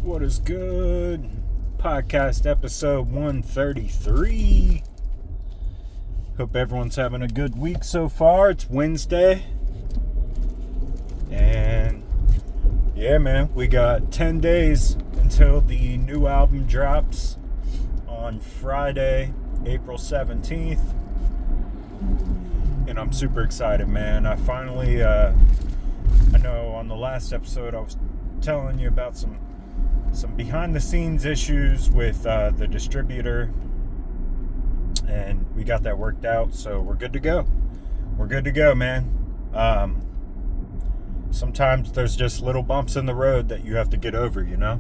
What is good? Podcast episode 133. Hope everyone's having a good week so far. It's Wednesday. And yeah, man, we got 10 days until the new album drops on Friday, April 17th. And I'm super excited, man. I finally, I know on the last episode I was telling you about some behind the scenes issues with the distributor, and we got that worked out, so we're good to go. We're good to go, man. Sometimes there's just little bumps in the road that you have to get over, you know.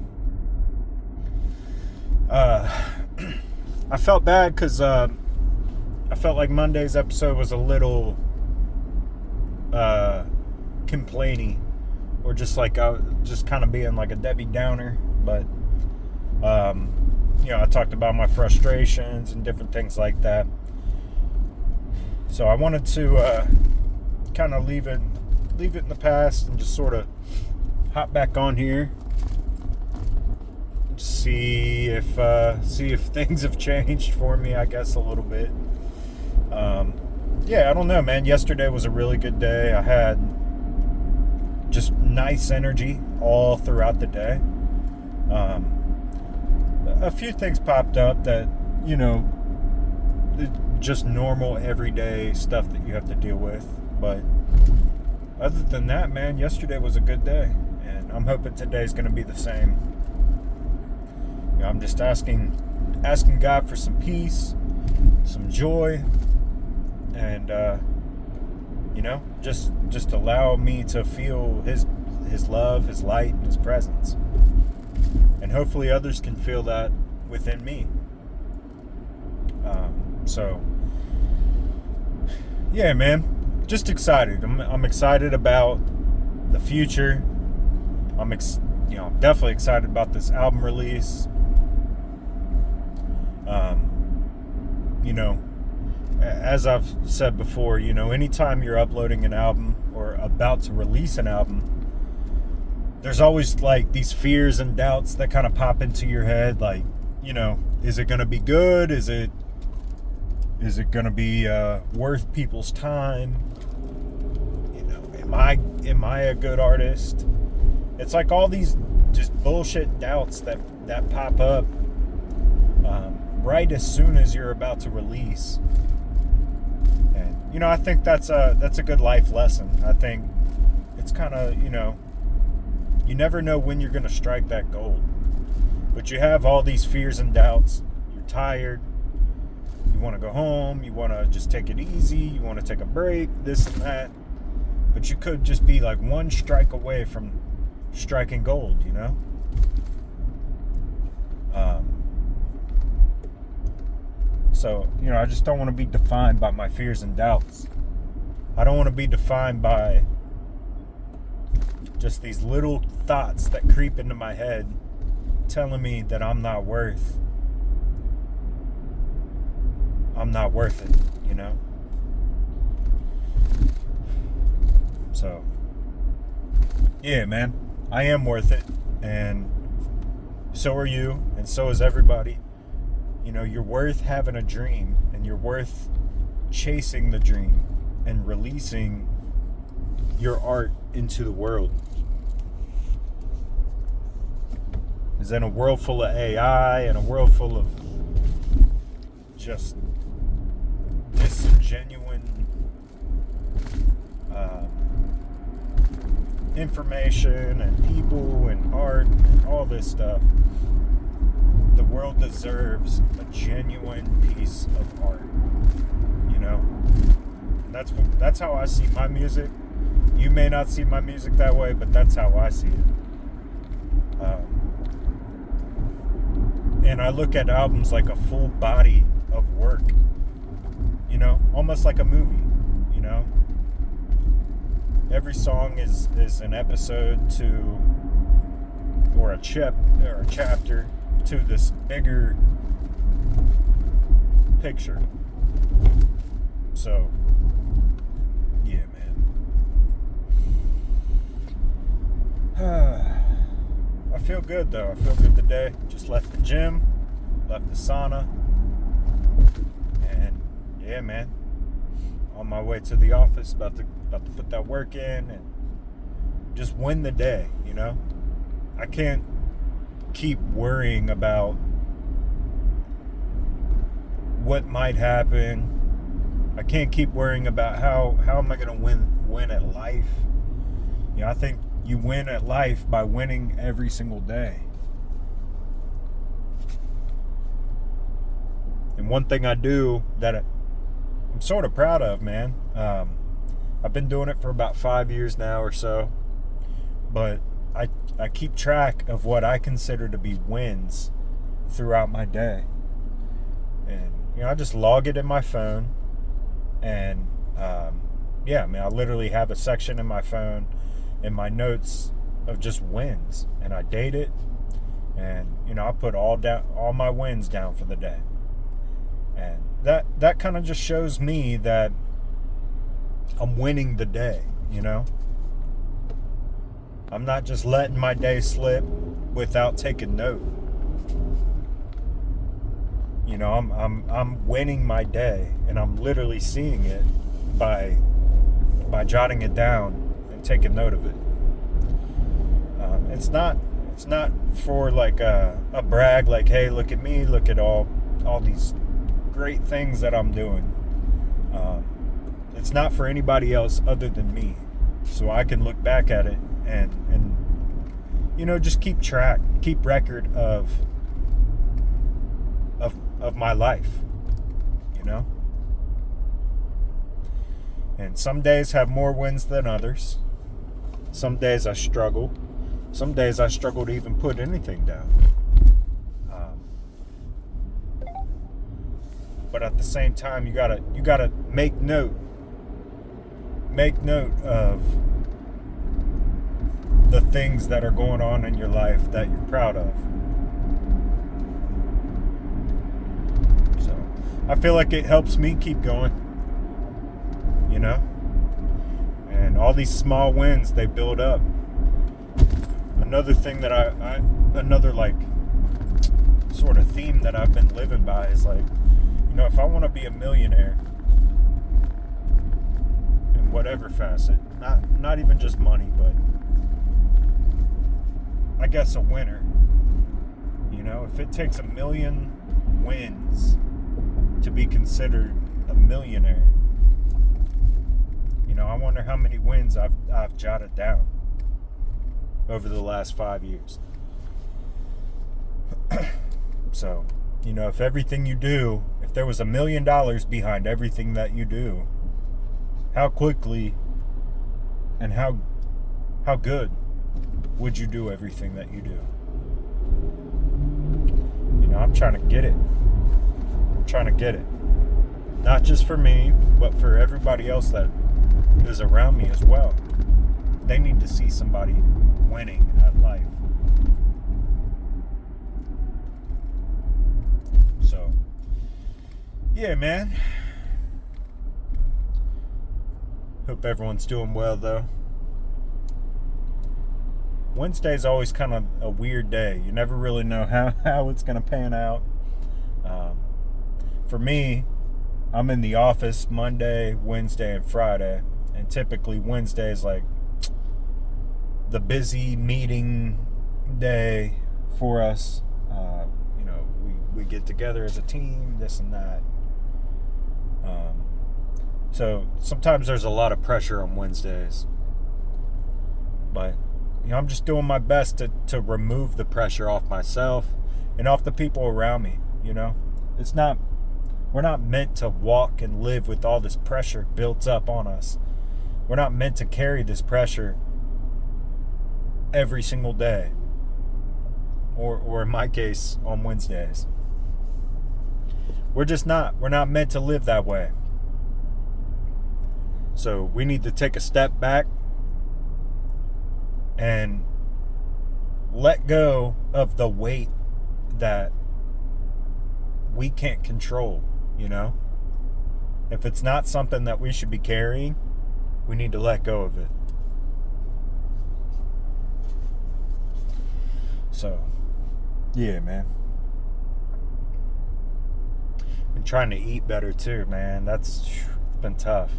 I felt bad because I felt like Monday's episode was a little complainy, or just like just kind of being like a Debbie Downer. But I talked about my frustrations and different things like that. So I wanted to kind of leave it in the past and just sort of hop back on here, see if things have changed for me, I guess, a little bit. I don't know, man. Yesterday was a really good day. I had just nice energy all throughout the day. A few things popped up that, just normal everyday stuff that you have to deal with. But other than that, man, yesterday was a good day, and I'm hoping today's going to be the same. I'm just asking God for some peace, some joy, and just allow me to feel his love, his light, and his presence. And hopefully others can feel that within me. Yeah, man, just excited. I'm excited about the future. I'm definitely excited about this album release. As I've said before, anytime you're uploading an album or about to release an album, there's always like these fears and doubts that kind of pop into your head. Like, is it going to be good? Is it going to be worth people's time? Am I a good artist? It's like all these just bullshit doubts that pop up right as soon as you're about to release. And I think that's a good life lesson. I think it's kind of, you never know when you're going to strike that gold. But you have all these fears and doubts. You're tired. You want to go home. You want to just take it easy. You want to take a break, this and that. But you could just be like one strike away from striking gold, So, I just don't want to be defined by my fears and doubts. I don't want to be defined by just these little thoughts that creep into my head telling me that I'm not worth it, So, yeah, man, I am worth it, and so are you, and so is everybody. You're worth having a dream, and you're worth chasing the dream and releasing your art into the world. Is in a world full of AI and a world full of just disingenuine information and people and art and all this stuff. The world deserves a genuine piece of art, That's how I see my music. You may not see my music that way, but that's how I see it. And I look at albums like a full body of work, almost like a movie, Every song is an episode to, or a chapter to this bigger picture. So, yeah, man. feel good though. I feel good today. Just left the gym, left the sauna, and yeah, man, on my way to the office, about to put that work in and just win the day. I can't keep worrying about what might happen. I can't keep worrying about how am I going to win at life. I think you win at life by winning every single day. And one thing I do that I'm sort of proud of, man. I've been doing it for about 5 years now or so, but I keep track of what I consider to be wins throughout my day. And I just log it in my phone, and I literally have a section in my phone in my notes of just wins, and I date it, and I put all my wins down for the day. And that kind of just shows me that I'm winning the day. I'm not just letting my day slip without taking note. I'm winning my day, and I'm literally seeing it by jotting it down and taking note of it. It's not for like a brag, like, hey, look at me, look at all these great things that I'm doing. It's not for anybody else other than me, so I can look back at it and just keep record of my life. And some days have more wins than others. Some days I struggle. Some days I struggle to even put anything down. But at the same time, you gotta make note of the things that are going on in your life that you're proud of. So I feel like it helps me keep going. And all these small wins, they build up. Another thing that another like sort of theme that I've been living by is like, if I want to be a millionaire in whatever facet, not even just money, but I guess a winner. If it takes 1 million wins to be considered a millionaire, I wonder how many wins I've jotted down over the last 5 years. So, if everything you do, if there was $1 million behind everything that you do, how quickly and how good would you do everything that you do? I'm trying to get it. Not just for me, but for everybody else that is around me as well. They need to see somebody winning at life. So, yeah, man. Hope everyone's doing well, though. Wednesday's always kind of a weird day. You never really know how it's going to pan out. For me, I'm in the office Monday, Wednesday, and Friday. And typically Wednesday is like the busy meeting day for us. We get together as a team, this and that. So sometimes there's a lot of pressure on Wednesdays. But I'm just doing my best to remove the pressure off myself and off the people around me. We're not meant to walk and live with all this pressure built up on us. We're not meant to carry this pressure every single day. Or in my case, on Wednesdays. We're just not. We're not meant to live that way. So we need to take a step back and let go of the weight that we can't control, If it's not something that we should be carrying, we need to let go of it. So, yeah, man. Been trying to eat better too, man. It's been tough.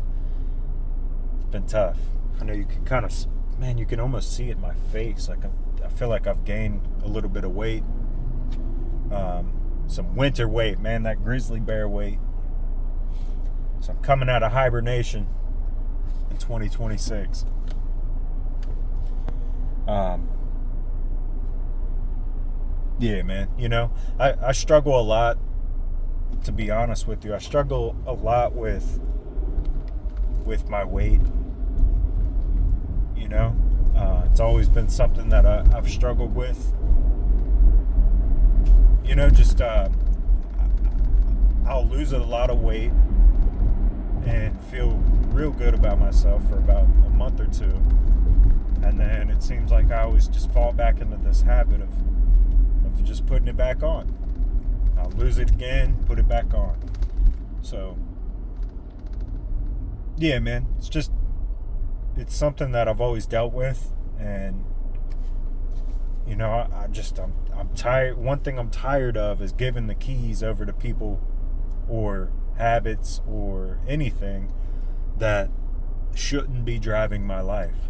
It's been tough. I know you can kind of, man, you can almost see it in my face. Like I feel like I've gained a little bit of weight. Some winter weight, man, that grizzly bear weight. So I'm coming out of hibernation in 2026. Yeah, man. I struggle a lot, to be honest with you. I struggle a lot with my weight. It's always been something that I've struggled with. I'll lose a lot of weight and feel real good about myself for about a month or two. And then it seems like I always just fall back into this habit of just putting it back on. I'll lose it again, put it back on. So, yeah, man, it's something that I've always dealt with. And, I'm tired. One thing I'm tired of is giving the keys over to people or habits or anything that shouldn't be driving my life.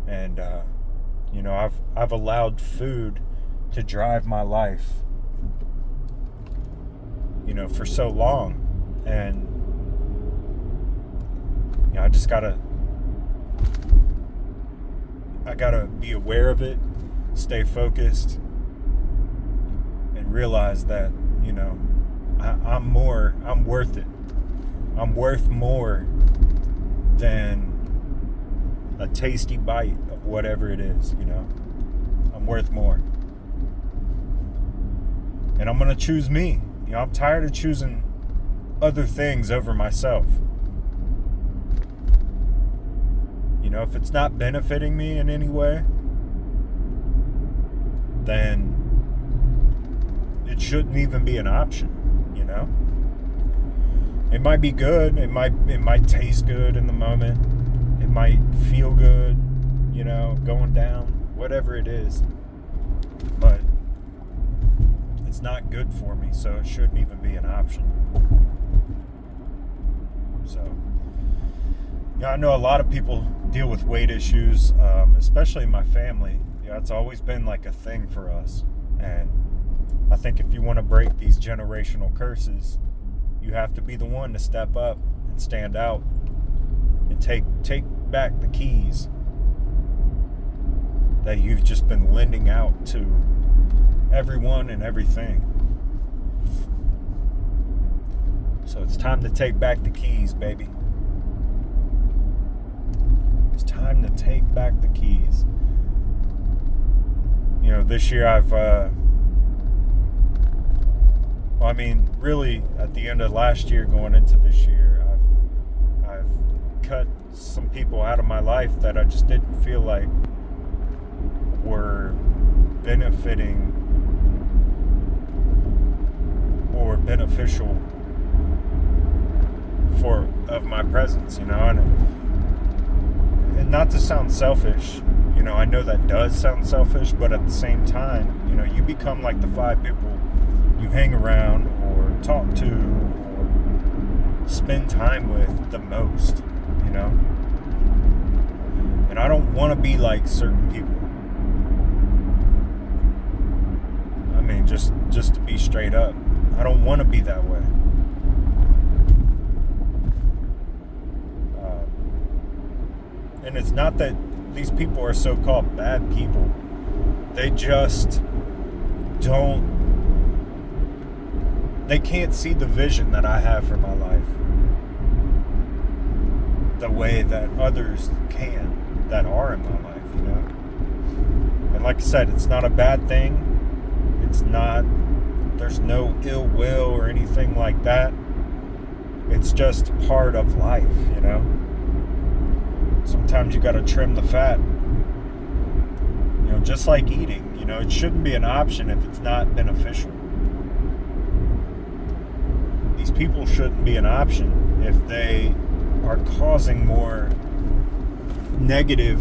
And, I've allowed food to drive my life, for so long. And, I gotta be aware of it, stay focused, and realize that, I'm worth it. I'm worth more than a tasty bite of whatever it is, I'm worth more. And I'm going to choose me. I'm tired of choosing other things over myself. If it's not benefiting me in any way, then it shouldn't even be an option, It might be good, it might taste good in the moment, it might feel good, going down, whatever it is. But it's not good for me, so it shouldn't even be an option. So, I know a lot of people deal with weight issues, especially in my family. It's always been like a thing for us. And I think if you want to break these generational curses, you have to be the one to step up and stand out and take back the keys that you've just been lending out to everyone and everything. So it's time to take back the keys, baby. It's time to take back the keys. This year really at the end of last year going into this year, I've cut some people out of my life that I just didn't feel like were benefiting or beneficial of my presence, and not to sound selfish, I know that does sound selfish, but at the same time, you become like the 5 people you hang around or talk to or spend time with the most, and I don't want to be like certain people. Just to be straight up, I don't want to be that way. And it's not that these people are so-called bad people. They just they can't see the vision that I have for my life the way that others can that are in my life, And like I said, it's not a bad thing. There's no ill will or anything like that. It's just part of life, Sometimes you gotta trim the fat. Just like eating, it shouldn't be an option if it's not beneficial. These people shouldn't be an option if they are causing more negative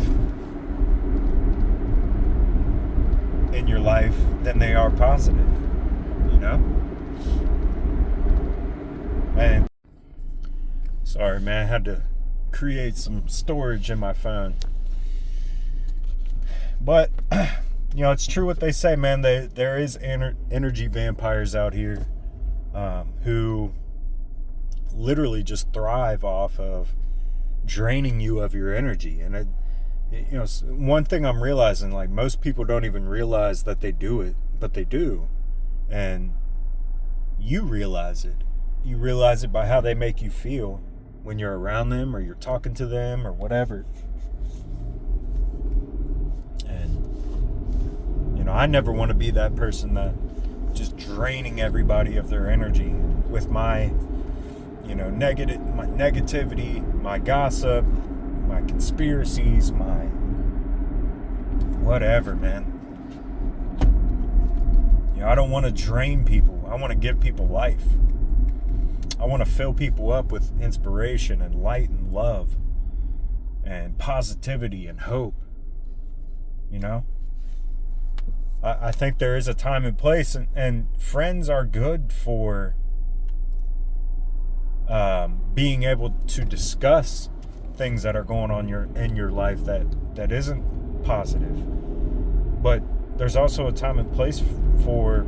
in your life than they are positive, you know? And sorry, man, I had to create some storage in my phone. But, you know, it's true what they say, man. There is energy vampires out here who literally just thrive off of draining you of your energy. And you know, one thing I'm realizing, like, most people don't even realize that they do it, but they do. And you realize it. You realize it by how they make you feel when you're around them or you're talking to them or whatever. And, you know, I never want to be that person that just draining everybody of their energy with my, you know, my negativity, my gossip, my conspiracies, my whatever, man. You know, I don't want to drain people. I want to give people life. I want to fill people up with inspiration and light and love and positivity and hope. You know? I think there is a time and place, and friends are good for being able to discuss things that are going on in your life that isn't positive. But there's also a time and place for,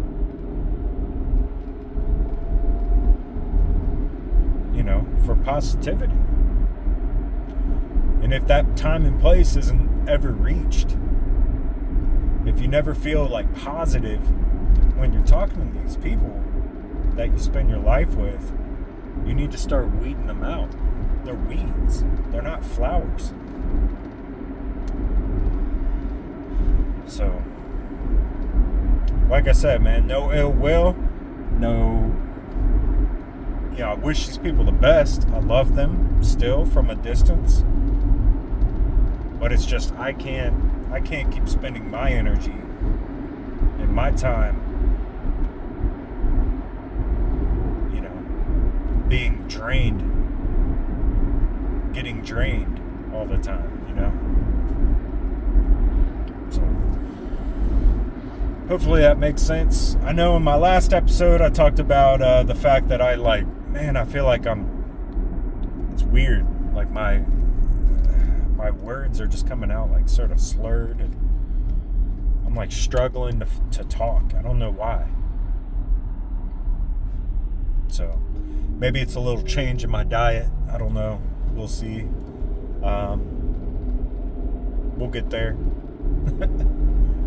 you know, for positivity. And if that time and place isn't ever reached, if you never feel like positive when you're talking to these people that you spend your life with, you need to start weeding them out. They're weeds. They're not flowers. So, like I said, man, no ill will, no, you know, I wish these people the best. I love them still from a distance. But it's just, I can't keep spending my energy and my time, you know, being drained, getting drained all the time, you know? So, hopefully that makes sense. I know in my last episode I talked about the fact that I feel like it's weird, like my words are just coming out like sort of slurred, and I'm like struggling to talk. I don't know why. So maybe it's a little change in my diet. I don't know. We'll see. We'll get there.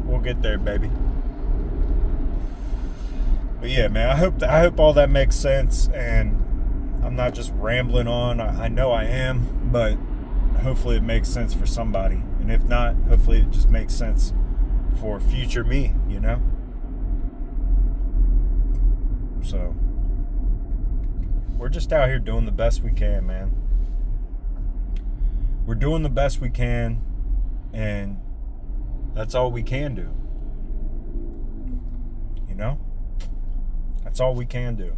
We'll get there, baby. But yeah, man, I hope all that makes sense, and I'm not just rambling on. I know I am, but hopefully it makes sense for somebody. And if not, hopefully it just makes sense for future me, you know? So, we're just out here doing the best we can, man. We're doing the best we can, and that's all we can do. You know? That's all we can do.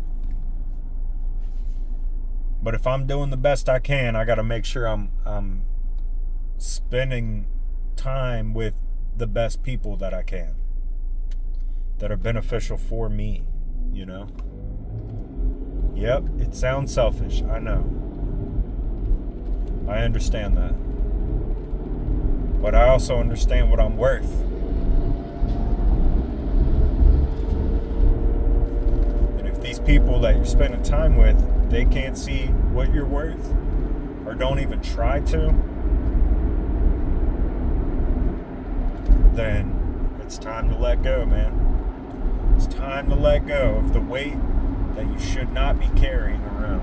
But if I'm doing the best I can, I got to make sure I'm spending time with the best people that I can, that are beneficial for me, you know? Yep, it sounds selfish, I know. I understand that. But I also understand what I'm worth. And if these people that you're spending time with, they can't see what you're worth, or don't even try to, then it's time to let go, man. It's time to let go of the weight that you should not be carrying around.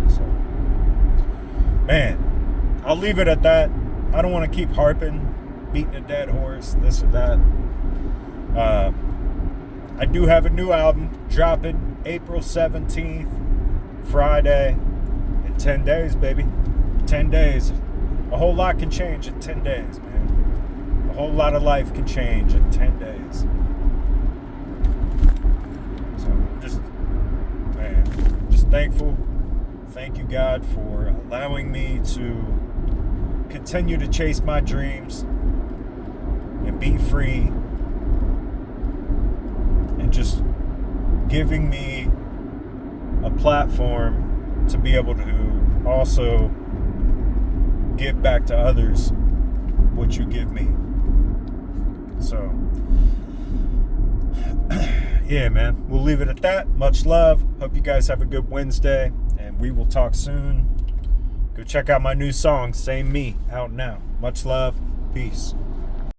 So, man, I'll leave it at that. I don't want to keep harping, beating a dead horse, this or that. I do have a new album dropping April 17th, Friday, in 10 days, baby. 10 days. A whole lot can change in 10 days, man. A whole lot of life can change in 10 days. So I'm just thankful. Thank you, God, for allowing me to continue to chase my dreams and be free, and just giving me a platform to be able to also give back to others what you give me. So yeah, man, we'll leave it at that. Much love. Hope you guys have a good Wednesday, and we will talk soon. Go check out my new song, Same Me, out now. Much love. Peace.